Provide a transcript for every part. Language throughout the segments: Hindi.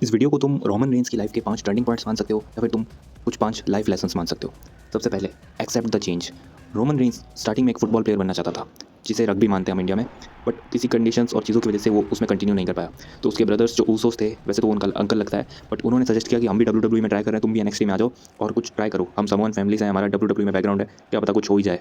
इस वीडियो को तुम रोमन रेंस की लाइफ के 5 टर्निंग पॉइंट्स मान सकते हो या फिर तुम कुछ 5 लाइफ लेसन्स मान सकते हो। सबसे पहले, accept the change. Roman Reigns starting में एक फुटबॉल प्लेयर बनना चाहता था, जिसे रग्बी मानते हैं हम इंडिया में, बट किसी कंडीशंस और चीज़ों की वजह से वो उसमें कंटिन्यू नहीं कर पाया। तो उसके ब्रदर्स जो ऊसोस थे, वैसे तो वो उनका अंकल लगता है, बट उन्होंने सजेस्ट किया कि हम भी डब्ल्यू में ट्राई कर रहे हैं, तुम भी एनएक्सटी में आ जाओ और कुछ ट्राई करो। हम समवन फैमिली से हैं, हमारा डब्ल्यू में बैकग्राउंड है, क्या पता कुछ हो ही जाए।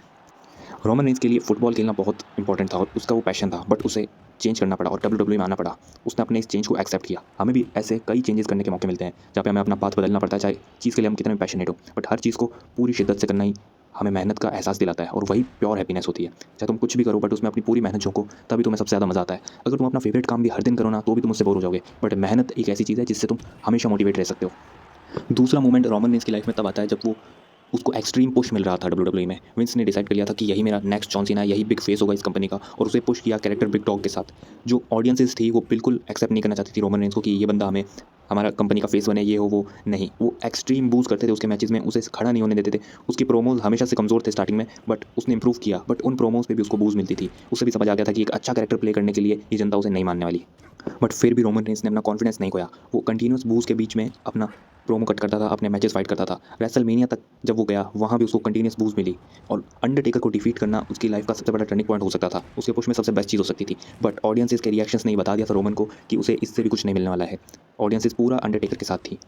रोमन रेंस के लिए फुटबॉल खेलना बहुत इंपॉर्टेंट था और उसका वो पैशन था, बट उसे चेंज करना पड़ा और डब्ल्यू में आना पड़ा। उसने अपने इस चेंज को एक्सेप्ट किया। हमें भी ऐसे कई चेंजेस करने के मौके मिलते हैं जहाँ पे हमें अपना पाथ बदलना पड़ता है, चाहे चीज़ के लिए हम कितने भी पैशनेट हो, बट हर चीज़ को पूरी शिद्दत से करना ही हमें मेहनत का एहसास दिलाता है और वही प्योर हैप्पीनेस होती है। चाहे तुम कुछ भी करो बट उसमें अपनी पूरी मेहनत झोंको, तभी तुम्हें सबसे ज़्यादा मज़ा आता है। अगर तुम अपना फेवरेट काम भी हर दिन करो ना, तो भी तुम उससे बोर हो जाओगे, बट मेहनत एक ऐसी चीज़ है जिससे तुम हमेशा मोटिवेट रह सकते हो। दूसरा मोमेंट रोमन रेंस की लाइफ में तब आता है जब वो उसको एक्सट्रीम पुश मिल रहा था डब्ल्यू में। विंस ने डिसाइड कर लिया था कि यही मेरा नेक्स्ट जॉन सीना है, यही बिग फेस होगा इस कंपनी का, और उसे पुश किया कैरेक्टर बिग डॉग के साथ। जो ऑडियंसेस थी वो बिल्कुल एक्सेप्ट नहीं करना चाहती थी रोमन रेंस को कि ये बंदा हमें हमारा कंपनी का फेस बने, ये हो वो नहीं। वो एक्सट्रीम बूस्ट करते थे उसके मैचेस में, उसे खड़ा नहीं होने देते थे। उसकी प्रोमोज हमेशा से कमज़ोर थे स्टार्टिंग में, बट उसने इंप्रूव किया। बट उन प्रोमोज पे भी उसको बूज मिलती थी। उससे भी समझ आ गया था कि एक अच्छा कैरेक्टर प्ले करने के लिए ये जनता उसे नहीं मानने वाली। बट फिर भी रोमन रेंस ने अपना कॉन्फिडेंस नहीं खोया। वो कंटिन्यूस बूस्ट के बीच में अपना प्रोमो कट करता था, अपने मैचेस फाइट करता था। रेसलमेनिया तक जब वो गया, वहाँ भी उसको कंटिन्यूस बूस्ट मिली और अंडरटेकर को डिफीट करना उसकी लाइफ का सबसे बड़ा टर्निंग पॉइंट हो सकता था। उसके पुश में सबसे बेस्ट चीज़ हो सकती थी, बट ऑडियंसेस के रिएक्शंस ने बता दिया था रोमन को कि उसे इससे भी कुछ नहीं मिलने वाला है। ऑडियंसेस पूरा अंडरटेकर के साथ थी।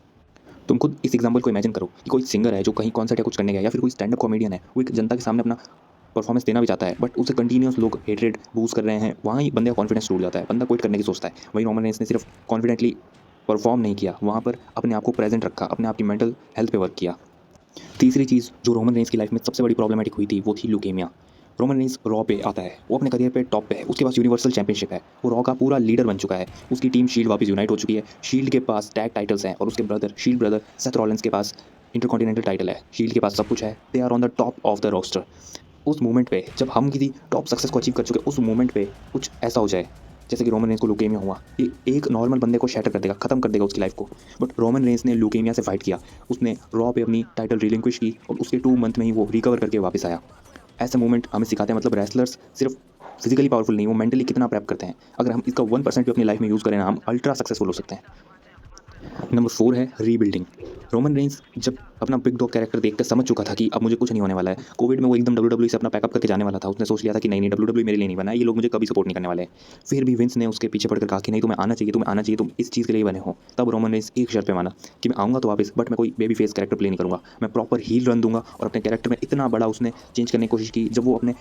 तुम खुद इस एग्जाम्पल को इमेजिन करो कि कोई सिंगर है जो कहीं कॉन्सर्ट या कुछ करने गया, या फिर कोई स्टैंड अप कॉमेडियन है, वो एक जनता के सामने अपना परफॉर्मेंस देना भी चाहता है, बट उसे कंटिन्यूस लोग हेटरेट बूस्ट कर रहे हैं। वहाँ ही बंदे का कॉन्फिडेंस टूट जाता है, बंदा क्विट करने की सोचता है। वहीं रोमन रेंस ने सिर्फ कॉन्फिडेंटली परफॉर्म नहीं किया, वहाँ पर अपने आप को प्रेजेंट रखा, अपने आप की मेंटल हेल्थ पे वर्क किया। तीसरी चीज़ जो रोमन रेंस की लाइफ में सबसे बड़ी प्रॉब्लमेटिक हुई थी, वो थी ल्यूकेमिया। रोमन रेंस रॉ पे आता है, वो अपने करियर पे टॉप पे है, उसके पास यूनिवर्सल चैंपियनशिप है, वो रॉ का पूरा लीडर बन चुका है। उसकी टीम शील्ड वापस यूनाइट हो चुकी है, शील्ड के पास टैग टाइटल्स हैं और उसके brother shield brother Seth Rollins के पास इंटरकॉन्टिनेंटल टाइटल है। शील्ड के पास सब कुछ है, they are on the top of the roster. उस मोमेंट पे जब हम किसी टॉप सक्सेस को अचीव कर चुके, उस मोमेंट पे कुछ ऐसा हो जाए जैसे कि रोमन रेंस को ल्यूकेमिया हुआ, ये एक नॉर्मल बंदे को शैटर कर देगा, खत्म कर देगा उसकी लाइफ को। बट रोमन रेंस ने ल्यूकेमिया से फाइट किया, उसने रॉ पे अपनी टाइटल रिलिंक्विश की और उसके 2 मंथ में ही वो रिकवर करके वापस आया। ऐसे मोमेंट हमें सिखाते हैं, मतलब रेसलर्स सिर्फ फिजिकली पावरफुल नहीं, वो मेंटली कितना प्रेप करते हैं। अगर हम इसका 1% भी अपनी लाइफ में यूज़ करें ना, हम अल्ट्रा सक्सेसफुल हो सकते हैं। नंबर 4 है रीबिल्डिंग। रोमन रेंस जब अपना बिग डॉग कैरेक्टर देखकर समझ चुका था कि अब मुझे कुछ नहीं होने वाला है। कोविड में वो एकदम डब्ल्यू से अपना पैकअप करके जाने वाला था। उसने सोच लिया था कि नहीं नहीं, डब्ल्यू मेरे लिए नहीं बना है, ये लोग मुझे कभी सपोर्ट नहीं करने वाले हैं। फिर भी विंस ने उसके पीछे पड़कर कहा कि नहीं, तुम्हें आना चाहिए, तुम्हें आना चाहिए, तुम इस चीज़ के लिए बने हो। तब रोमन रेंस एक शर्त पे माना कि मैं आऊँगा तो वापस, बट मैं कोई बेबी फेस कैरेक्टर प्ले नहीं करूँगा, मैं प्रॉपर हील रन दूंगा। और अपने कैरेक्टर में इतना बड़ा उसने चेंज करने की कोशिश की, जब वो अपने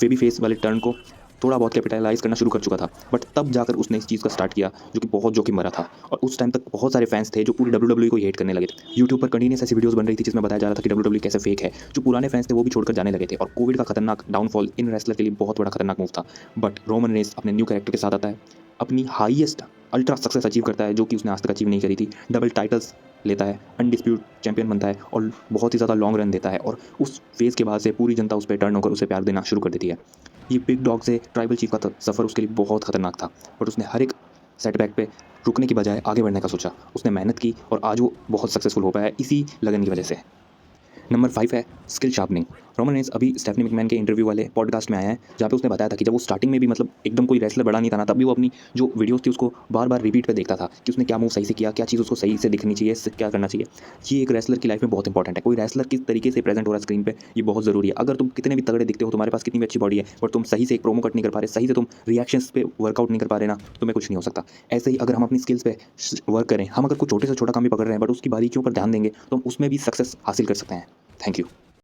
बेबी फेस वाले टर्न को थोड़ा बहुत कैपिटलाइज करना शुरू कर चुका था। बट तब जाकर उसने इस चीज़ का स्टार्ट किया जो कि बहुत जोखिम भरा था। और उस टाइम तक बहुत सारे फैंस थे जो पूरी डब्ल्यू को हेट करने लगे थे। यूट्यूब पर कंटिन्यूस ऐसी वीडियोस बन रही थी जिसमें बताया जा रहा था कि डब्ल्यू कैसे फेक है। जो पुराने फैंस थे वो भी छोड़कर जाने लगे थे और कोविड का खतरनाक डाउनफॉल इन रेसलर के लिए बहुत बड़ा खतरनाक मूव था। बट रोमन रेंस अपने न्यू कैरेक्टर के साथ आता है, अपनी हाईएस्ट अल्ट्रा सक्सेस अचीव करता है जो कि उसने आज तक अचीव नहीं करी थी। डबल टाइटल्स लेता है, अनडिस्प्यूट चैंपियन बनता है और बहुत ही ज़्यादा लॉन्ग रन देता है। और उस फेज़ के बाद से पूरी जनता उस पर टर्न होकर उसे प्यार देना शुरू कर देती है। ये बिग डॉग से ट्राइबल चीफ का सफ़र उसके लिए बहुत खतरनाक था, बट उसने हर एक सेटबैक पे रुकने की बजाय आगे बढ़ने का सोचा। उसने मेहनत की और आज वो बहुत सक्सेसफुल हो पाया है इसी लगन की वजह से। नंबर 5 है स्किल शार्पनिंग। रोमन रेंस अभी स्टेफनी मैकमैन के इंटरव्यू वाले पॉडकास्ट में आया है, जहाँ पे उसने बताया था कि जब वो स्टार्टिंग में भी मतलब एकदम कोई रेसलर बड़ा नहीं था ना, तब भी वो अपनी जो वीडियोस थी उसको बार बार रिपीट पे देखता था कि उसने क्या मूव सही से किया, क्या चीज़ उसको सही से दिखनी चाहिए, क्या करना चाहिए। ये एक रेसलर की लाइफ में बहुत इंपॉर्टेंट है। कोई रेसलर किस तरीके से प्रेजेंट हो रहा है स्क्रीन पे, ये बहुत ज़रूरी है। अगर तुम कितने भी तगड़े दिखते हो, तुम्हारे पास कितनी भी अच्छी बॉडी है, बट तुम सही से एक प्रोमो कट नहीं कर पा रहे, सही से तुम रिएक्शंस पे वर्कआउट नहीं कर पा रहे ना, तुम्हें कुछ नहीं हो सकता। ऐसे ही अगर हम अपनी स्किल्स पे वर्क करें, हम अगर कोई छोटे से छोटा काम भी पकड़ रहे हैं बट उसकी बारीकियों पर ध्यान देंगे, तो हम उसमें भी सक्सेस हासिल कर सकते हैं। Thank you.